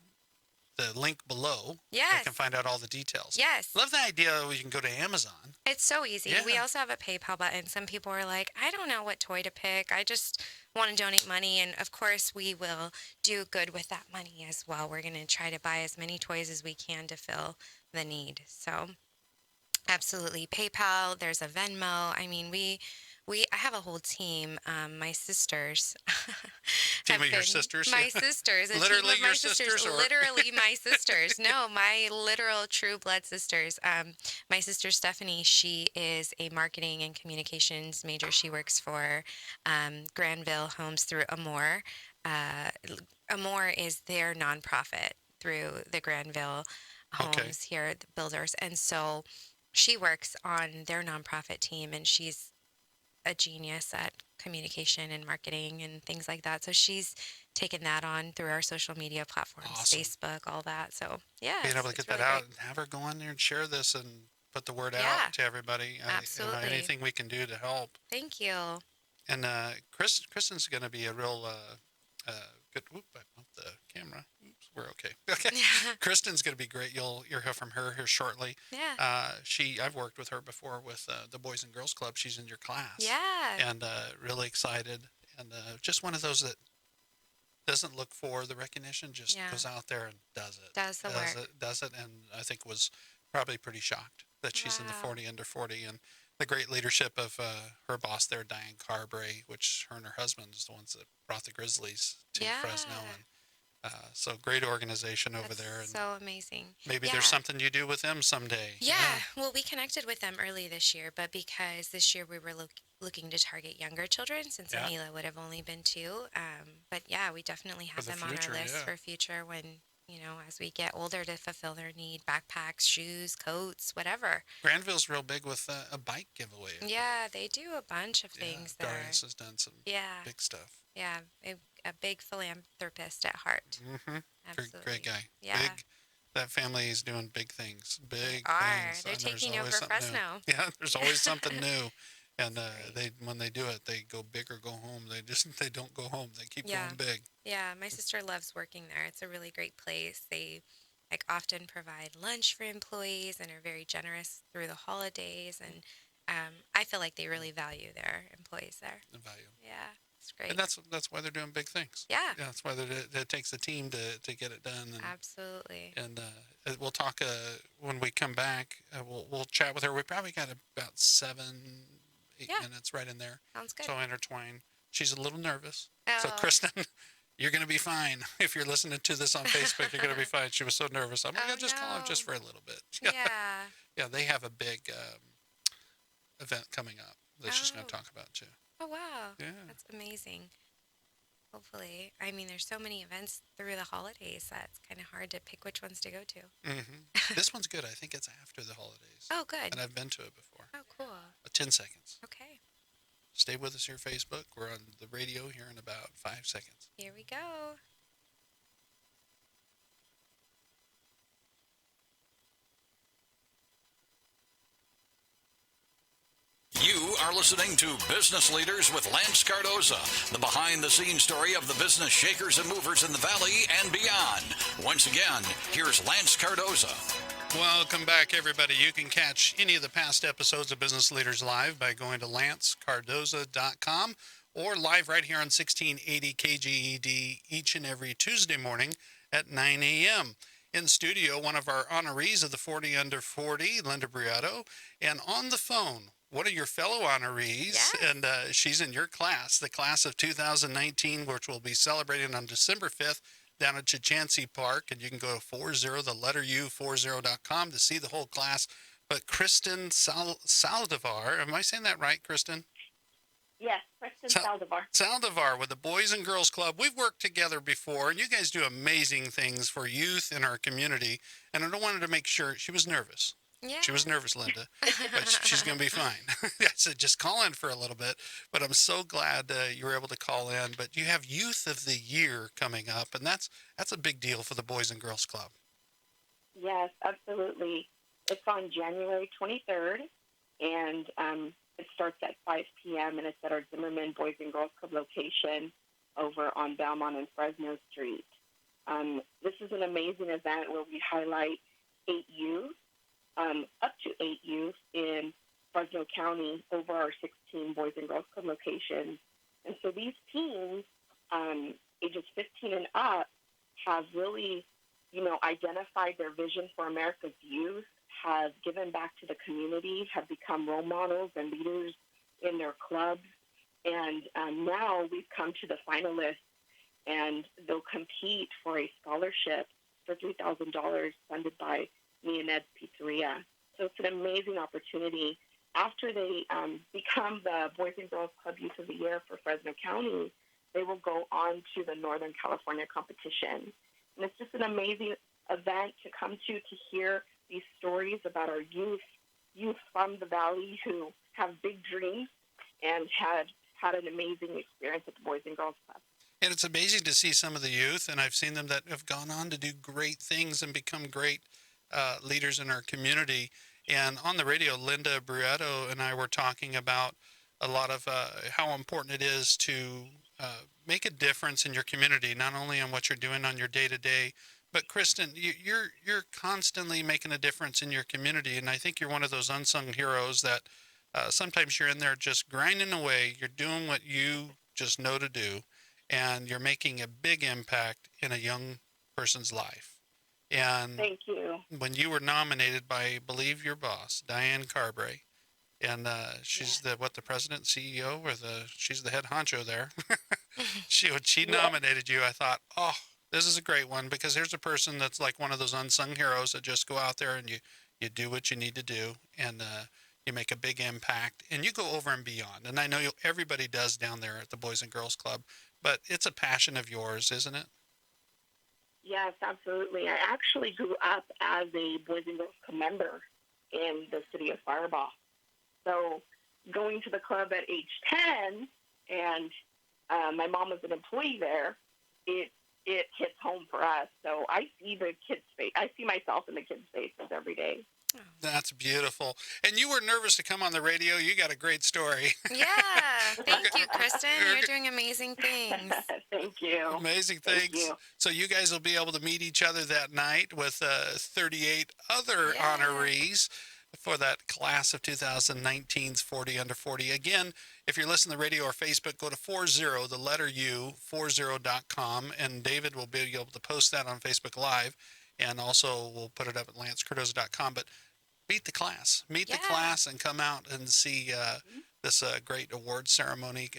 link below, you Yes. can find out all the details. Yes. Love the idea that we can go to Amazon. It's so easy. Yeah. We also have a PayPal button. Some people are like, I don't know what toy to pick. I just want to donate money. And of course, we will do good with that money as well. We're going to try to buy as many toys as we can to fill the need. So, absolutely. PayPal, there's a Venmo. I mean, I have a whole team. My sisters. Team have of your been- sisters? My sisters. A team Literally of my your sisters, or- Literally my sisters. No, my literal true blood sisters. My sister Stephanie, she is a marketing and communications major. She works for Granville Homes through Amore. Amore is their nonprofit through the Granville Homes here, the builders. And so she works on their nonprofit team, and she's a genius at communication and marketing and things like that. So she's taken that on through our social media platforms, Awesome. Facebook, all that. So yeah, Being able to get that out and have her go on there and share this and put the word Yeah. out to everybody. Absolutely. Anything we can do to help. Thank you. And Kristen's going to be a real good. Whoop! I bumped the camera. Oops, we're okay. Okay. Kristen's going to be great. You'll hear from her here shortly. Yeah. I've worked with her before with the Boys and Girls Club. She's in your class. Yeah. And really excited, and just one of those that doesn't look for the recognition, just Yeah. goes out there and does it. Does the work. Does it, and I think was probably pretty shocked that she's in the Wow. 40 under 40, and the great leadership of her boss there, Diane Carberry, which her and her husband is the ones that brought the Grizzlies to Fresno, Yeah. and so great organization over That's there, and so amazing. maybe Yeah. there's something you do with them someday. Yeah, well, we connected with them early this year, but because this year we were looking to target younger children, since Yeah. Amila would have only been 2. But yeah, we definitely have the them on future, our list yeah. for future when, as we get older to fulfill their need, backpacks, shoes, coats, whatever. Granville's real big with a bike giveaway. Yeah, they do a bunch of things there. Darius has done some Yeah, big stuff. yeah, a big philanthropist at heart. Mm-hmm. Absolutely. Great guy. Yeah. Big. That family is doing big things. Big Are. things. They're and there's taking always over something new. Fresno. Yeah, there's always something new. And they when they do it, they go big or go home. They don't go home. They keep Yeah. going big. Yeah, my sister loves working there. It's a really great place. They like often provide lunch for employees and are very generous through the holidays. And I feel like they really value their employees there. The value. Yeah, it's great. And that's why they're doing big things. Yeah. Yeah, that's why it takes a team to get it done. And, Absolutely. and we'll talk when we come back. We'll chat with her. We probably got about 8 Yeah. minutes right in there. Sounds good. So intertwine. She's a little nervous. So Oh. Kristen, you're gonna be fine. If you're listening to this on Facebook, you're gonna be fine. She was so nervous. I'm like, Oh, I'll just call her just no. for a little bit. Yeah. Yeah, they have a big event coming up that she's gonna Oh. talk about too. Oh, wow. Yeah. That's amazing. Hopefully. I mean, there's so many events through the holidays that it's kind of hard to pick which ones to go to. This one's good. I think it's after the holidays. Oh, good. And I've been to it before. Oh, cool. 10 seconds. Okay. Stay with us here, Facebook. We're on the radio here in about 5 seconds. Here we go. You are listening to Business Leaders with Lance Cardoza, the behind-the-scenes story of the business shakers and movers in the Valley and beyond. Once again, here's Lance Cardoza. Welcome back, everybody. You can catch any of the past episodes of Business Leaders Live by going to lancecardoza.com or live right here on 1680 KGED each and every Tuesday morning at 9 a.m. In studio, one of our honorees of the 40 Under 40, Linda Briato, and on the phone, one of your fellow honorees, Yes. and she's in your class, the class of 2019, which will be celebrating on December 5th down at Chachansey Park, and you can go to 40 to see the whole class. But Kristen Saldivar, am I saying that right, Kristen? Yes, Kristen Saldivar. Saldivar with the Boys and Girls Club. We've worked together before, and you guys do amazing things for youth in our community. And I wanted to make sure she was nervous. Yeah. She was nervous, Linda, but she's going to be fine. I said, just call in for a little bit. But I'm so glad you were able to call in. But you have Youth of the Year coming up, and that's a big deal for the Boys and Girls Club. Yes, absolutely. It's on January 23rd, and it starts at 5 p.m., and it's at our Zimmerman Boys and Girls Club location over on Belmont and Fresno Street. This is an amazing event where we highlight 8 youth, up to 8 youth in Fresno County over our 16 Boys and Girls Club locations. And so these teens, ages 15 and up, have really, identified their vision for America's youth, have given back to the community, have become role models and leaders in their clubs. And now we've come to the finalists, and they'll compete for a scholarship for $3,000 funded by me and Ed's Pizzeria. So it's an amazing opportunity. After they become the Boys and Girls Club Youth of the Year for Fresno County, they will go on to the Northern California competition. And it's just an amazing event to come to hear these stories about our youth from the Valley who have big dreams and had an amazing experience at the Boys and Girls Club. And it's amazing to see some of the youth, and I've seen them that have gone on to do great things and become great leaders in our community. And on the radio, Linda Briato and I were talking about a lot of how important it is to make a difference in your community, not only on what you're doing on your day-to-day, but Kristen, you're constantly making a difference in your community, and I think you're one of those unsung heroes that sometimes you're in there just grinding away, you're doing what you just know to do, and you're making a big impact in a young person's life. And thank you. When you were nominated by, I believe, your boss, Diane Carbray, and she's the president, CEO, or she's the head honcho there. When she nominated you, I thought, oh, this is a great one, because here's a person that's like one of those unsung heroes that just go out there and you do what you need to do, and you make a big impact, and you go over and beyond. And I know everybody does down there at the Boys and Girls Club, but it's a passion of yours, isn't it? Yes, absolutely. I actually grew up as a Boys and Girls Club member in the city of Firebaugh. So going to the club at age 10, and my mom was an employee there, it hits home for us. So I see the kids' face. I see myself in the kids' faces every day. That's beautiful. And you were nervous to come on the radio. You got a great story. Yeah. Thank you, Kristen. You're doing amazing things. Thank you. Amazing Thank things. you. So you guys will be able to meet each other that night with 38 other Yeah. honorees for that class of 2019's 40 Under 40. Again, if you're listening to the radio or Facebook, go to 40, the letter U, 40.com, and David will be able to post that on Facebook Live, and also we'll put it up at lancecardoza.com. But beat the class. Meet the Yeah. class and come out and see this great award ceremony.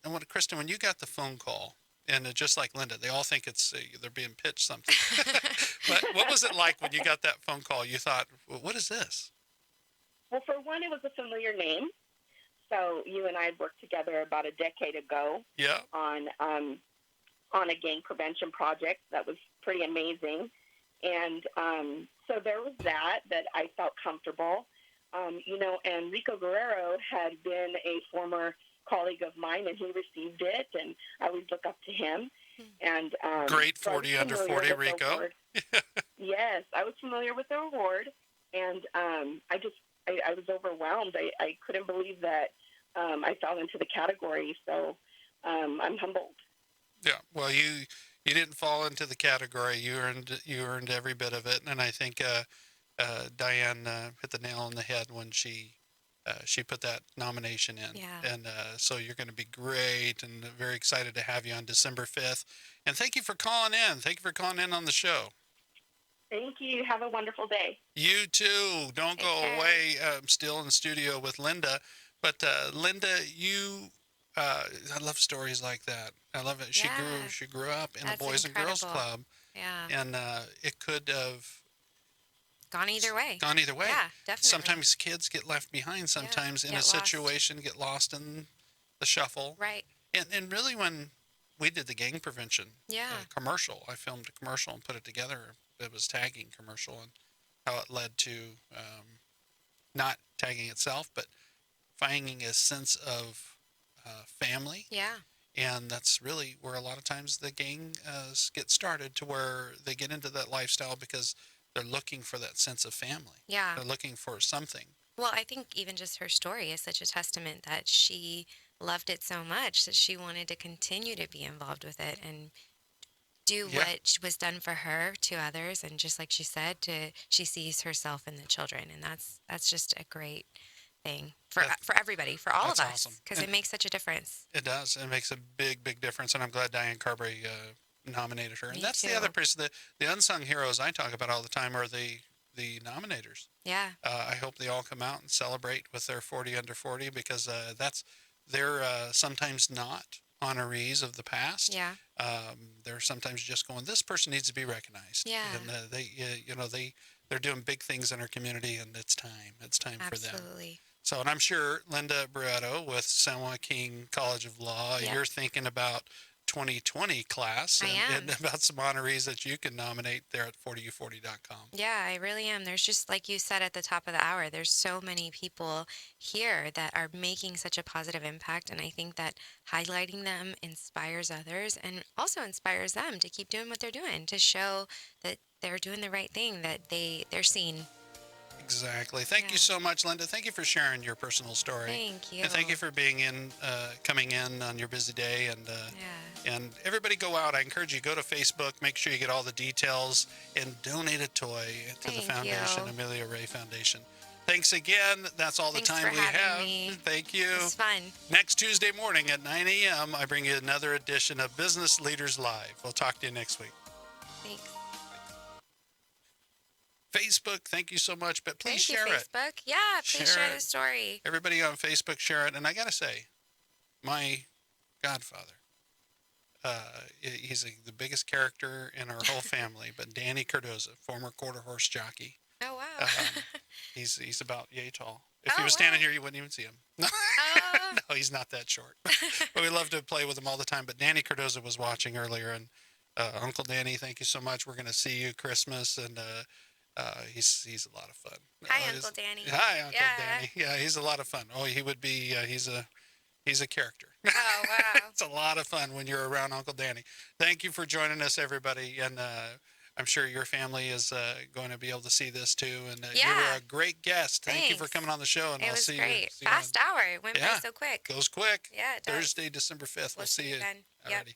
And Kristen, when you got the phone call, and just like Linda, they all think it's they're being pitched something. But what was it like when you got that phone call? You thought, well, what is this? Well, for one, it was a familiar name. So you and I had worked together about a decade ago Yeah. on a gang prevention project that was pretty amazing. And so there was that I felt comfortable. And Rico Guerrero had been a former colleague of mine, and he received it, and I always look up to him. And Great so I was 40 Under familiar 40, with the Rico. award. Yes, I was familiar with the award, and I was overwhelmed. I couldn't believe that I fell into the category, so I'm humbled. Yeah. Well, you didn't fall into the category. You earned every bit of it, and I think Diane hit the nail on the head when she put that nomination in. Yeah. And so you're going to be great, and very excited to have you on December 5th. And thank you for calling in. Thank you for calling in on the show. Thank you. Have a wonderful day. You too. Don't go Take care. away. I'm still in studio with Linda. But Linda, I love stories like that. I love it. Yeah. She grew up in That's a Boys and Girls incredible. Club, Yeah. and it could have Gone either way. gone either way. Yeah, definitely. Sometimes kids get left behind. Sometimes in a get lost. situation get lost in the shuffle. Right. And really, when we did the gang prevention Yeah. commercial, I filmed a commercial and put it together. It was tagging commercial, and how it led to not tagging itself, but finding a sense of family. Yeah. And that's really where a lot of times the gang get started, to where they get into that lifestyle because they're looking for that sense of family. Yeah. They're looking for something. Well, I think even just her story is such a testament that she loved it so much that she wanted to continue to be involved with it and do Yeah. what was done for her to others. And just like she said, she sees herself in the children, and that's just a great thing for everybody, for all That's of us, awesome. because it makes such a difference. It does. It makes a big, big difference. And I'm glad Diane Carberry nominated her. And Me that's the too. other person. The unsung heroes I talk about all the time are the nominators. Yeah. I hope they all come out and celebrate with their 40 Under 40, because they're sometimes not honorees of the past. Yeah. They're sometimes just going, this person needs to be recognized. Yeah. And they're doing big things in our community, and it's time. It's time for them. Absolutely. So, and I'm sure Linda Bruetto with San Joaquin College of Law, Yep. you're thinking about 2020 class I and am. about some honorees that you can nominate there at 40u40.com. Yeah, I really am. There's just, like you said at the top of the hour, there's so many people here that are making such a positive impact. And I think that highlighting them inspires others and also inspires them to keep doing what they're doing, to show that they're doing the right thing, that they're seen. Exactly. Thank you Yeah. so much, Linda. Thank you for sharing your personal story. Thank you. And thank you for being coming in on your busy day. And Yeah. and everybody go out. I encourage you, go to Facebook, make sure you get all the details, and donate a toy to the Thank foundation, you. Amelia Ray Foundation. Thanks again. That's all the Thanks time for we having have. me. Thank you. It's fun. Next Tuesday morning at 9 a.m., I bring you another edition of Business Leaders Live. We'll talk to you next week. Thanks. Facebook, thank you so much, but please Thank share you, it. Facebook. Yeah, please Share share it. the story. Everybody on Facebook, share it. And I got to say, my godfather, he's the biggest character in our whole family, but Danny Cardoza, former quarter horse jockey. Oh, wow. He's about yay tall. If he Oh, was standing wow. here, you wouldn't even see him. Oh. No, he's not that short. But we love to play with him all the time. But Danny Cardoza was watching earlier, and Uncle Danny, thank you so much. We're going to see you Christmas, and he's a lot of fun. Hi, Uncle Danny. Hi, Uncle Yeah. Danny. Yeah, he's a lot of fun. Oh, he would be. He's a character. Oh, wow. It's a lot of fun when you're around Uncle Danny. Thank you for joining us, everybody, and I'm sure your family is going to be able to see this too. And you Yeah. were a great guest. Thank you for Thanks. coming on the show. And It I'll was see great. you. See you Fast hour. It went by Yeah. so quick. Goes quick. Yeah, it does. Thursday, December 5th. We'll see you then. Yep. Alrighty.